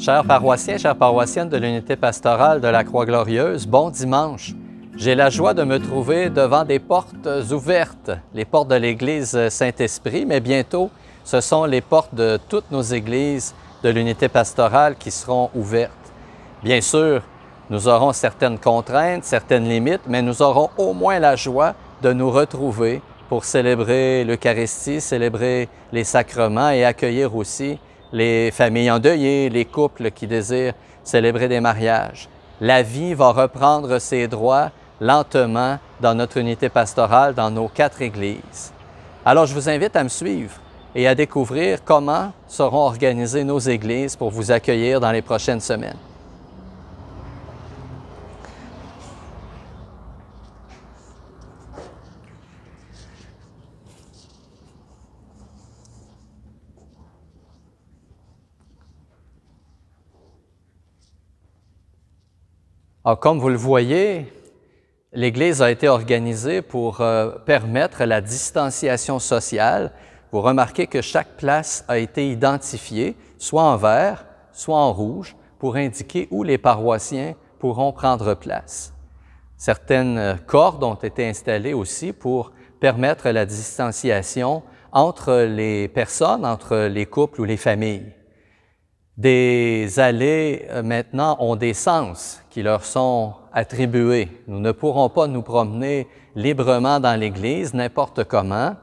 Chers paroissiens, chères paroissiennes de l'unité pastorale de la Croix-Glorieuse, bon dimanche. J'ai la joie de me trouver devant des portes ouvertes, les portes de l'Église Saint-Esprit, mais bientôt, ce sont les portes de toutes nos églises de l'unité pastorale qui seront ouvertes. Bien sûr, nous aurons certaines contraintes, certaines limites, mais nous aurons au moins la joie de nous retrouver pour célébrer l'Eucharistie, célébrer les sacrements et accueillir aussi les familles endeuillées, les couples qui désirent célébrer des mariages. La vie va reprendre ses droits lentement dans notre unité pastorale, dans nos 4 églises. Alors, je vous invite à me suivre et à découvrir comment seront organisées nos églises pour vous accueillir dans les prochaines semaines. Alors, comme vous le voyez, l'Église a été organisée pour permettre la distanciation sociale. Vous remarquez que chaque place a été identifiée, soit en vert, soit en rouge, pour indiquer où les paroissiens pourront prendre place. Certaines cordes ont été installées aussi pour permettre la distanciation entre les personnes, entre les couples ou les familles. Des allées maintenant ont des sens qui leur sont attribués. Nous ne pourrons pas nous promener librement dans l'Église, n'importe comment.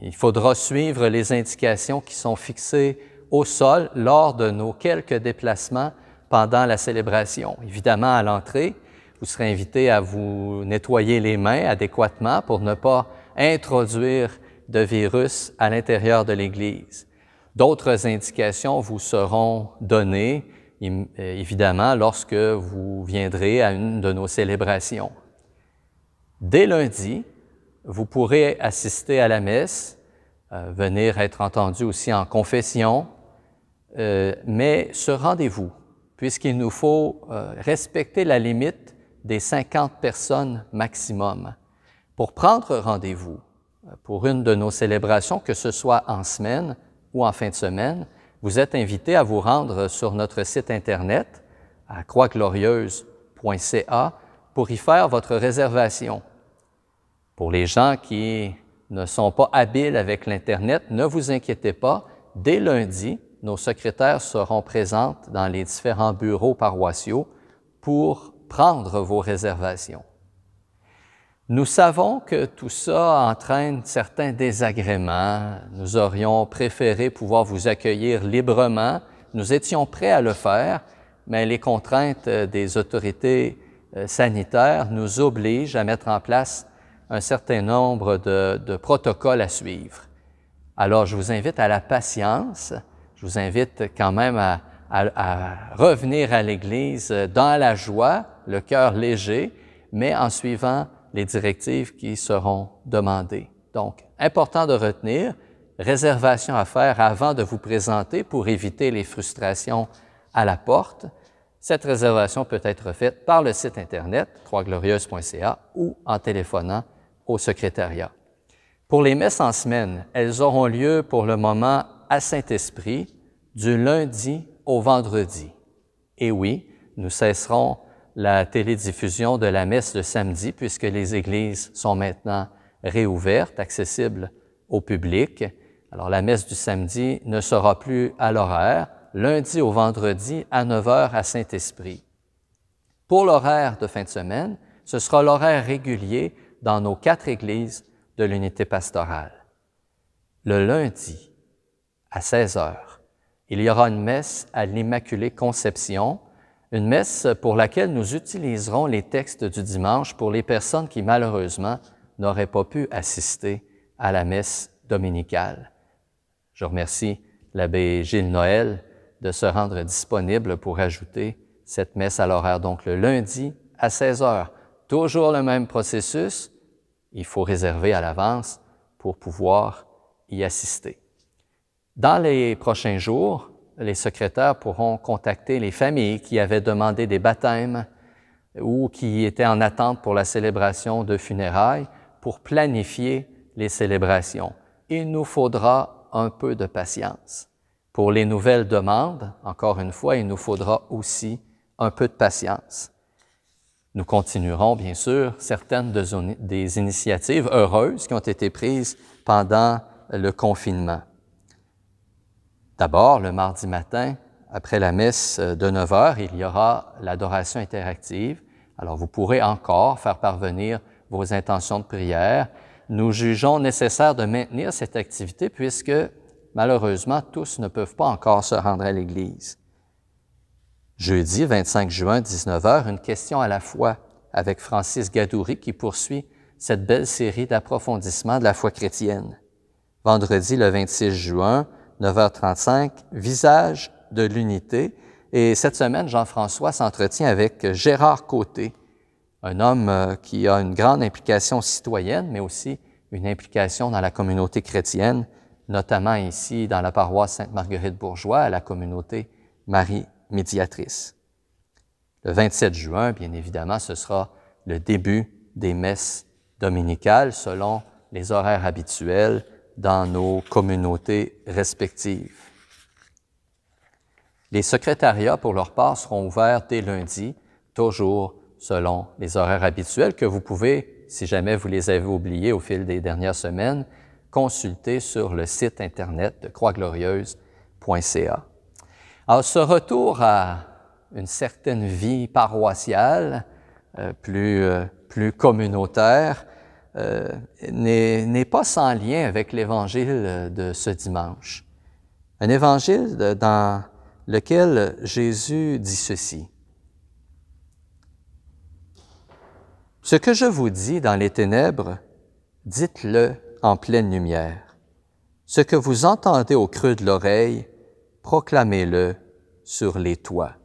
Il faudra suivre les indications qui sont fixées au sol lors de nos quelques déplacements pendant la célébration. Évidemment, à l'entrée, vous serez invité à vous nettoyer les mains adéquatement pour ne pas introduire de virus à l'intérieur de l'Église. D'autres indications vous seront données, évidemment, lorsque vous viendrez à une de nos célébrations. Dès lundi, vous pourrez assister à la messe, venir être entendu aussi en confession, mais ce rendez-vous, puisqu'il nous faut respecter la limite des 50 personnes maximum. Pour prendre rendez-vous pour une de nos célébrations, que ce soit en semaine ou en fin de semaine, vous êtes invité à vous rendre sur notre site Internet à croixglorieuse.ca pour y faire votre réservation. Pour les gens qui ne sont pas habiles avec l'Internet, ne vous inquiétez pas, dès lundi, nos secrétaires seront présentes dans les différents bureaux paroissiaux pour prendre vos réservations. Nous savons que tout ça entraîne certains désagréments. Nous aurions préféré pouvoir vous accueillir librement. Nous étions prêts à le faire, mais les contraintes des autorités sanitaires nous obligent à mettre en place un certain nombre de protocoles à suivre. Alors, je vous invite à la patience. Je vous invite quand même à revenir à l'Église dans la joie, le cœur léger, mais en suivant les directives qui seront demandées. Donc, important de retenir, réservation à faire avant de vous présenter pour éviter les frustrations à la porte. Cette réservation peut être faite par le site Internet, croixglorieuse.ca, ou en téléphonant au secrétariat. Pour les messes en semaine, elles auront lieu pour le moment à Saint-Esprit, du lundi au vendredi. Et oui, nous cesserons la télédiffusion de la messe le samedi, puisque les églises sont maintenant réouvertes, accessibles au public. Alors, la messe du samedi ne sera plus à l'horaire, lundi au vendredi à 9 h à Saint-Esprit. Pour l'horaire de fin de semaine, ce sera l'horaire régulier dans nos 4 églises de l'unité pastorale. Le lundi, à 16 h, il y aura une messe à l'Immaculée Conception, une messe pour laquelle nous utiliserons les textes du dimanche pour les personnes qui, malheureusement, n'auraient pas pu assister à la messe dominicale. Je remercie l'abbé Gilles Noël de se rendre disponible pour ajouter cette messe à l'horaire. Donc, le lundi à 16 h, toujours le même processus. Il faut réserver à l'avance pour pouvoir y assister. Dans les prochains jours, les secrétaires pourront contacter les familles qui avaient demandé des baptêmes ou qui étaient en attente pour la célébration de funérailles pour planifier les célébrations. Il nous faudra un peu de patience Pour les nouvelles demandes, encore une fois, il nous faudra aussi un peu de patience. Nous continuerons, bien sûr, certaines des initiatives heureuses qui ont été prises pendant le confinement. D'abord, le mardi matin, après la messe de 9 heures, il y aura l'adoration interactive. Alors, vous pourrez encore faire parvenir vos intentions de prière. Nous jugeons nécessaire de maintenir cette activité puisque, malheureusement, tous ne peuvent pas encore se rendre à l'Église. Jeudi 25 juin, 19 heures, une question à la foi avec Francis Gadouri qui poursuit cette belle série d'approfondissement de la foi chrétienne. Vendredi, le 26 juin, 9h35, Visage de l'unité. Et cette semaine, Jean-François s'entretient avec Gérard Côté, un homme qui a une grande implication citoyenne, mais aussi une implication dans la communauté chrétienne, notamment ici dans la paroisse Sainte-Marguerite-Bourgeois, à la communauté Marie Médiatrice. Le 27 juin, bien évidemment, ce sera le début des messes dominicales selon les horaires habituels dans nos communautés respectives. Les secrétariats, pour leur part, seront ouverts dès lundi, toujours selon les horaires habituels que vous pouvez, si jamais vous les avez oubliés au fil des dernières semaines, consulter sur le site Internet de croixglorieuse.ca. Alors, ce retour à une certaine vie paroissiale, plus communautaire, n'est pas sans lien avec l'Évangile de ce dimanche. Un Évangile dans lequel Jésus dit ceci. « Ce que je vous dis dans les ténèbres, dites-le en pleine lumière. Ce que vous entendez au creux de l'oreille, proclamez-le sur les toits. »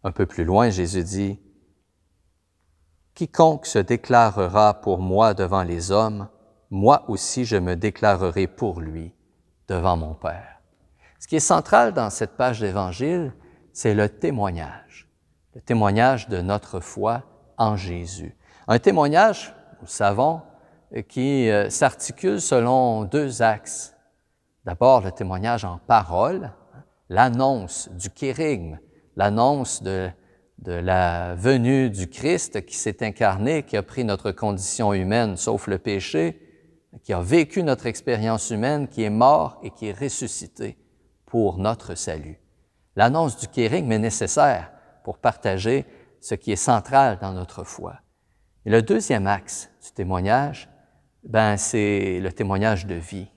Un peu plus loin, Jésus dit, « Quiconque se déclarera pour moi devant les hommes, moi aussi je me déclarerai pour lui devant mon Père. » Ce qui est central dans cette page d'Évangile, c'est le témoignage de notre foi en Jésus. Un témoignage, nous le savons, qui s'articule selon deux axes. D'abord, le témoignage en parole, l'annonce du kérygme, l'annonce de la venue du Christ qui s'est incarné, qui a pris notre condition humaine, sauf le péché, qui a vécu notre expérience humaine, qui est mort et qui est ressuscité pour notre salut. L'annonce du kérygme est nécessaire pour partager ce qui est central dans notre foi. Et le deuxième axe du témoignage, c'est le témoignage de vie,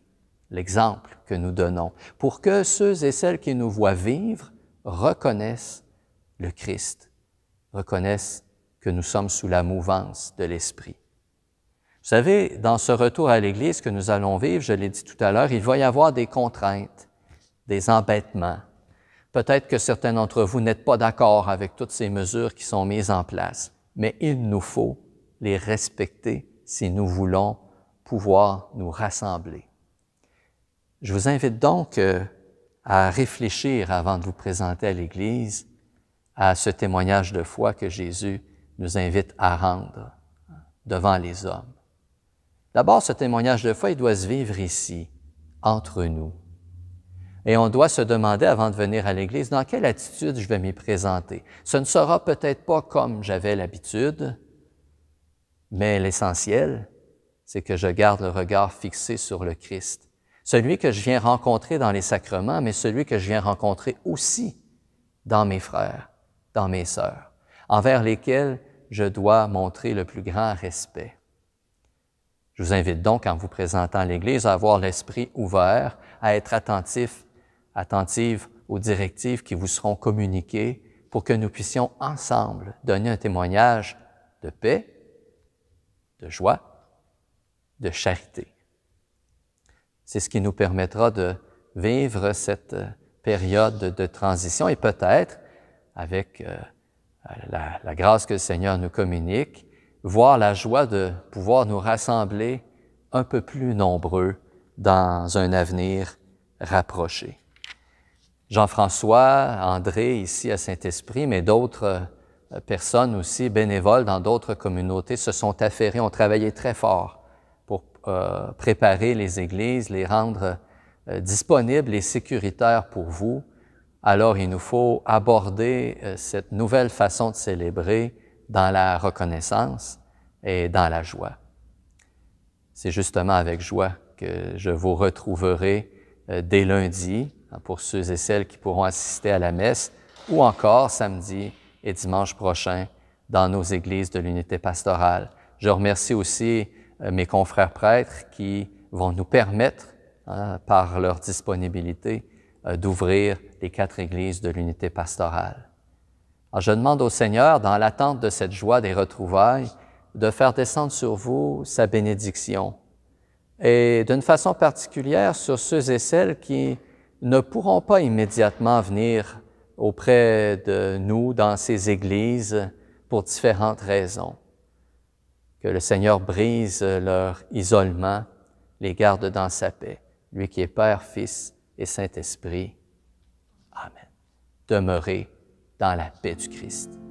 l'exemple que nous donnons, pour que ceux et celles qui nous voient vivre reconnaissent le Christ, reconnaissent que nous sommes sous la mouvance de l'Esprit. Vous savez, dans ce retour à l'Église que nous allons vivre, je l'ai dit tout à l'heure, il va y avoir des contraintes, des embêtements. Peut-être que certains d'entre vous n'êtes pas d'accord avec toutes ces mesures qui sont mises en place, mais il nous faut les respecter si nous voulons pouvoir nous rassembler. Je vous invite donc à réfléchir avant de vous présenter à l'Église à ce témoignage de foi que Jésus nous invite à rendre devant les hommes. D'abord, ce témoignage de foi, il doit se vivre ici, entre nous. Et on doit se demander, avant de venir à l'Église, dans quelle attitude je vais m'y présenter. Ce ne sera peut-être pas comme j'avais l'habitude, mais l'essentiel, c'est que je garde le regard fixé sur le Christ. Celui que je viens rencontrer dans les sacrements, mais celui que je viens rencontrer aussi dans mes frères, dans mes sœurs, envers lesquels je dois montrer le plus grand respect. Je vous invite donc, en vous présentant à l'Église, à avoir l'esprit ouvert, à être attentive aux directives qui vous seront communiquées pour que nous puissions ensemble donner un témoignage de paix, de joie, de charité. C'est ce qui nous permettra de vivre cette période de transition et peut-être, avec la grâce que le Seigneur nous communique, voir la joie de pouvoir nous rassembler un peu plus nombreux dans un avenir rapproché. Jean-François, André, ici à Saint-Esprit, mais d'autres personnes aussi, bénévoles dans d'autres communautés, se sont affairés, ont travaillé très fort pour préparer les églises, les rendre disponible et sécuritaire pour vous, alors il nous faut aborder cette nouvelle façon de célébrer dans la reconnaissance et dans la joie. C'est justement avec joie que je vous retrouverai dès lundi, pour ceux et celles qui pourront assister à la messe, ou encore samedi et dimanche prochain dans nos églises de l'unité pastorale. Je remercie aussi mes confrères prêtres qui vont nous permettre, par leur disponibilité, d'ouvrir les 4 églises de l'unité pastorale. Alors, je demande au Seigneur, dans l'attente de cette joie des retrouvailles, de faire descendre sur vous sa bénédiction, et d'une façon particulière sur ceux et celles qui ne pourront pas immédiatement venir auprès de nous dans ces églises pour différentes raisons. Que le Seigneur brise leur isolement, les garde dans sa paix, lui qui est Père, Fils et Saint-Esprit. Amen. Demeurez dans la paix du Christ.